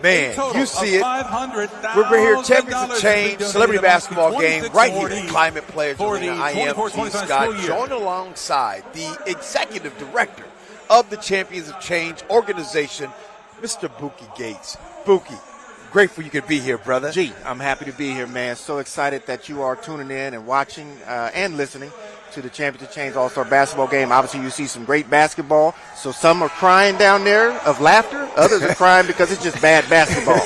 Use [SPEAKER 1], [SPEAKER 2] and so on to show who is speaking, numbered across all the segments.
[SPEAKER 1] Man, you see it. We're here, Champions of Change, celebrity basketball game, right here at Climate Players Arena. I am G. Scott, joined alongside the executive director of the Champions of Change organization, Mr. Bookie Gates. Bookie, grateful you could be here, brother.
[SPEAKER 2] G, I'm happy to be here, man. So excited that you are tuning in and watching and listening to the Champions of Change All-Star basketball game. Obviously, you see some great basketball. So some are crying down there of laughter. Others are crying because it's just bad basketball.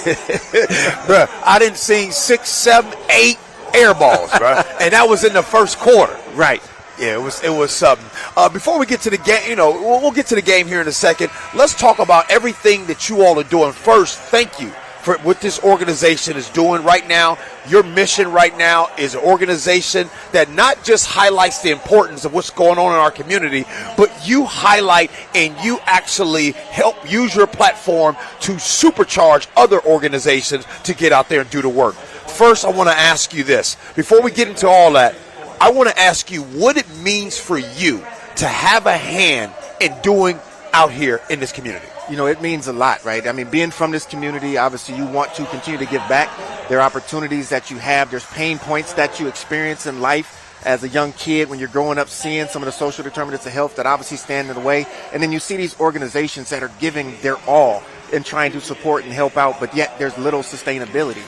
[SPEAKER 1] Bruh, I didn't see 6, 7, 8 air balls, bro, and that was in the first quarter.
[SPEAKER 2] Right.
[SPEAKER 1] Yeah, it was something. Before we get to the game, we'll get to the game here in a second. Let's talk about everything that you all are doing. First, thank you for what this organization is doing right now. Your mission right now is an organization that not just highlights the importance of what's going on in our community, but you highlight and you actually help use your platform to supercharge other organizations to get out there and do the work. First, I want to ask you this. Before we get into all that, I want to ask you what it means for you to have a hand in doing out here in this community.
[SPEAKER 2] You know, it means a lot, right? I mean, being from this community, obviously you want to continue to give back. There are opportunities that you have. There's pain points that you experience in life as a young kid when you're growing up, seeing some of the social determinants of health that obviously stand in the way. And then you see these organizations that are giving their all and trying to support and help out, but yet there's little sustainability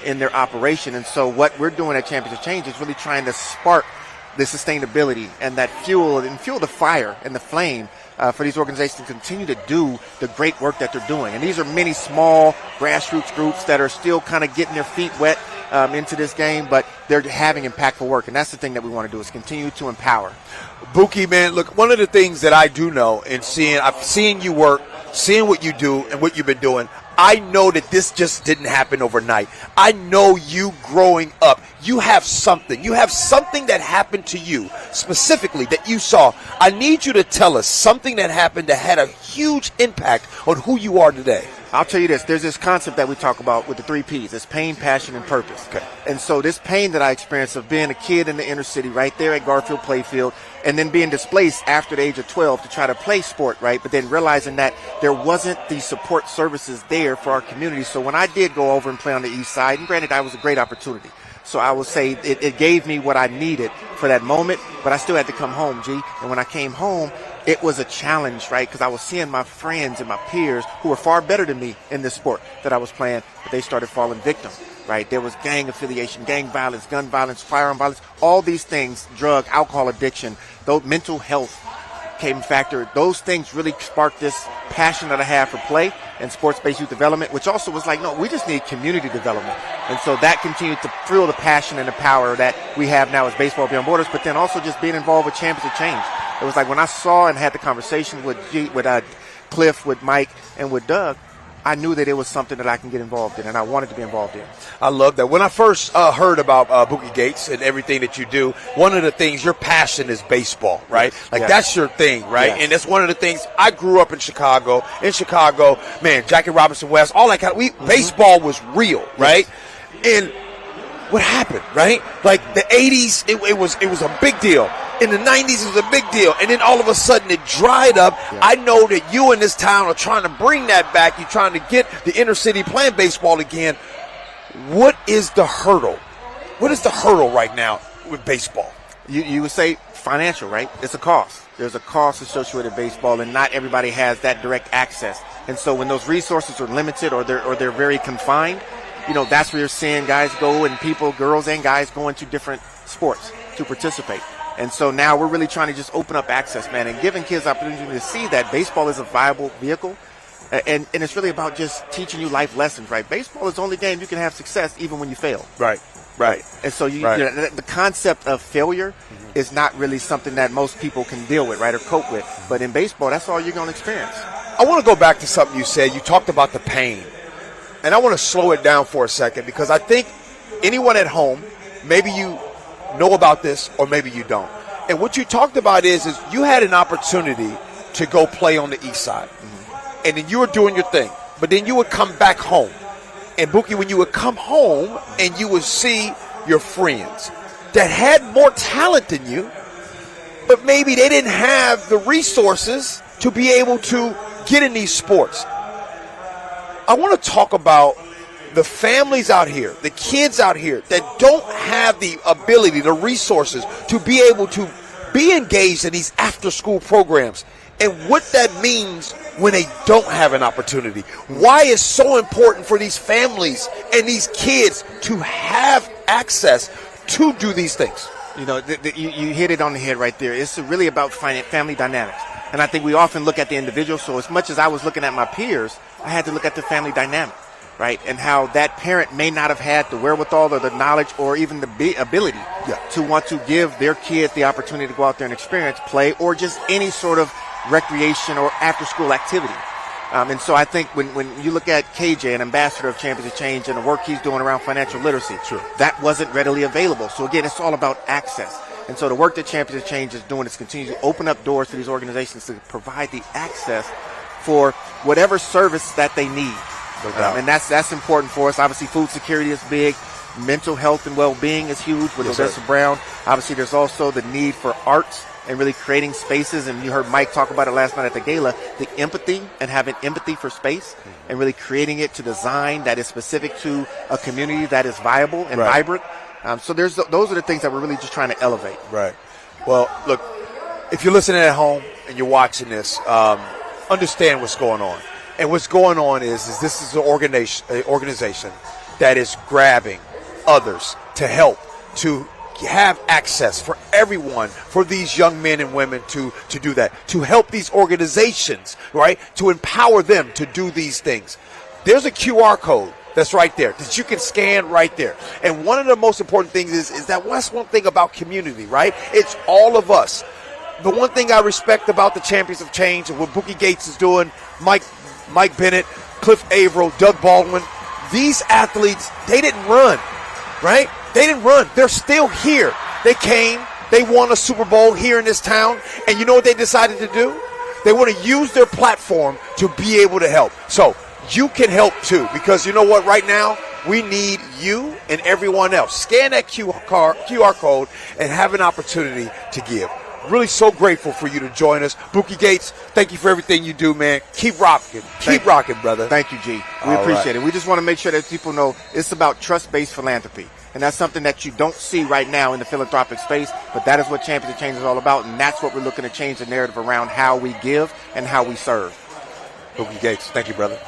[SPEAKER 2] in their operation. And so what we're doing at Champions of Change is really trying to spark the sustainability and that fuel the fire and the flame for these organizations to continue to do the great work that they're doing. And these are many small grassroots groups that are still kind of getting their feet wet into this game, but they're having impactful work. And that's the thing that we want to do is continue to empower.
[SPEAKER 1] Bookie, man, look, one of the things that I do know and I've seen you work, seeing what you do and what you've been doing, I know that this just didn't happen overnight. I know you growing up, you have something that happened to you specifically that you saw. I need you to tell us something that happened that had a huge impact on who you are today.
[SPEAKER 2] I'll tell you this. There's this concept that we talk about with the 3 Ps. It's pain, passion, and purpose.
[SPEAKER 1] Okay.
[SPEAKER 2] And so this pain that I experienced of being a kid in the inner city right there at Garfield Playfield and then being displaced after the age of 12 to try to play sport, right? But then realizing that there wasn't the support services there for our community. So when I did go over and play on the east side, and granted, that was a great opportunity. So I would say it gave me what I needed for that moment, but I still had to come home, G. And when I came home, it was a challenge, right? Because I was seeing my friends and my peers who were far better than me in this sport that I was playing, but they started falling victim, right? There was gang affiliation, gang violence, gun violence, firearm violence, all these things, drug, alcohol addiction, those mental health came factor. Those things really sparked this passion that I have for play and sports-based youth development, which also was like, no, we just need community development. And so that continued to fuel the passion and the power that we have now as Baseball Beyond Borders, but then also just being involved with Champions of Change. It was like when I saw and had the conversation with Cliff, with Mike, and with Doug, I knew that it was something that I can get involved in, and I wanted to be involved in.
[SPEAKER 1] I love that. When I first heard about Bookie Gates and everything that you do, one of the things, your passion is baseball, right? Like, that's your thing, right?
[SPEAKER 2] Yes.
[SPEAKER 1] And that's one of the things. I grew up in Chicago. In Chicago, man, Jackie Robinson West, all that kind of, baseball was real, right? Yes. And what happened, right? Like, the 80s, it was a big deal. In the 90s, it was a big deal. And then all of a sudden, it dried up. Yeah. I know that you in this town are trying to bring that back. You're trying to get the inner city playing baseball again. What is the hurdle? What is the hurdle right now with baseball?
[SPEAKER 2] You would say financial, right? It's a cost. There's a cost associated with baseball, and not everybody has that direct access. And so when those resources are limited or they're very confined, that's where you're seeing guys go and people, girls and guys, go into different sports to participate. And so now we're really trying to just open up access, man, and giving kids opportunity to see that baseball is a viable vehicle. And it's really about just teaching you life lessons, right? Baseball is the only game you can have success even when you fail.
[SPEAKER 1] Right.
[SPEAKER 2] And so the concept of failure is not really something that most people can deal with, right, or cope with. But in baseball, that's all you're going to experience.
[SPEAKER 1] I want to go back to something you said. You talked about the pain. And I want to slow it down for a second because I think anyone at home, maybe you know about this or maybe you don't. And what you talked about is you had an opportunity to go play on the east side. And then you were doing your thing. But then you would come back home. And Bookie, when you would come home and you would see your friends that had more talent than you, but maybe they didn't have the resources to be able to get in these sports. I want to talk about the families out here, the kids out here that don't have the ability, the resources to be able to be engaged in these after-school programs, and what that means when they don't have an opportunity. Why it's so important for these families and these kids to have access to do these things.
[SPEAKER 2] You know, you hit it on the head right there. It's really about family dynamics. And I think we often look at the individual. So as much as I was looking at my peers, I had to look at the family dynamic, right? And how that parent may not have had the wherewithal or the knowledge or even the ability to want to give their kid the opportunity to go out there and experience play or just any sort of recreation or after-school activity. And so I think when you look at KJ, an ambassador of Champions of Change, and the work he's doing around financial literacy, that wasn't readily available. So again, it's all about access. And so the work that Champions of Change is doing is continue to open up doors to these organizations to provide the access for whatever service that they need. And that's important for us. Obviously, food security is big. Mental health and well-being is huge with Odessa Brown. Obviously, there's also the need for arts and really creating spaces. And you heard Mike talk about it last night at the gala, the empathy and having empathy for space and really creating it to design that is specific to a community that is viable and vibrant. So those are the things that we're really just trying to elevate.
[SPEAKER 1] Right. Well, look, if you're listening at home and you're watching this, understand what's going on. And what's going on is this is an organization that is grabbing others to help, to have access for everyone, for these young men and women to do that, to help these organizations, right, to empower them to do these things. There's a QR code that's right there that you can scan right there. And one of the most important things is that that's one thing about community, right? It's all of us. The one thing I respect about the Champions of Change and what Bookie Gates is doing, Mike Bennett, Cliff Averill, Doug Baldwin, these athletes, they didn't run, right? They didn't run. They're still here. They came. They won a Super Bowl here in this town. And you know what they decided to do? They want to use their platform to be able to help. So you can help too, because you know what? Right now, we need you and everyone else. Scan that QR code and have an opportunity to give. Really so grateful for you to join us. Bookie Gates, thank you for everything you do, man. Keep rocking. Keep rocking, brother.
[SPEAKER 2] Thank you, G. We appreciate it. We just want to make sure that people know it's about trust-based philanthropy. And that's something that you don't see right now in the philanthropic space, but that is what Champions of Change is all about, and that's what we're looking to change the narrative around how we give and how we serve.
[SPEAKER 1] Bookie Gates, thank you, brother.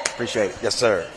[SPEAKER 2] Appreciate it.
[SPEAKER 1] Yes, sir. Yes.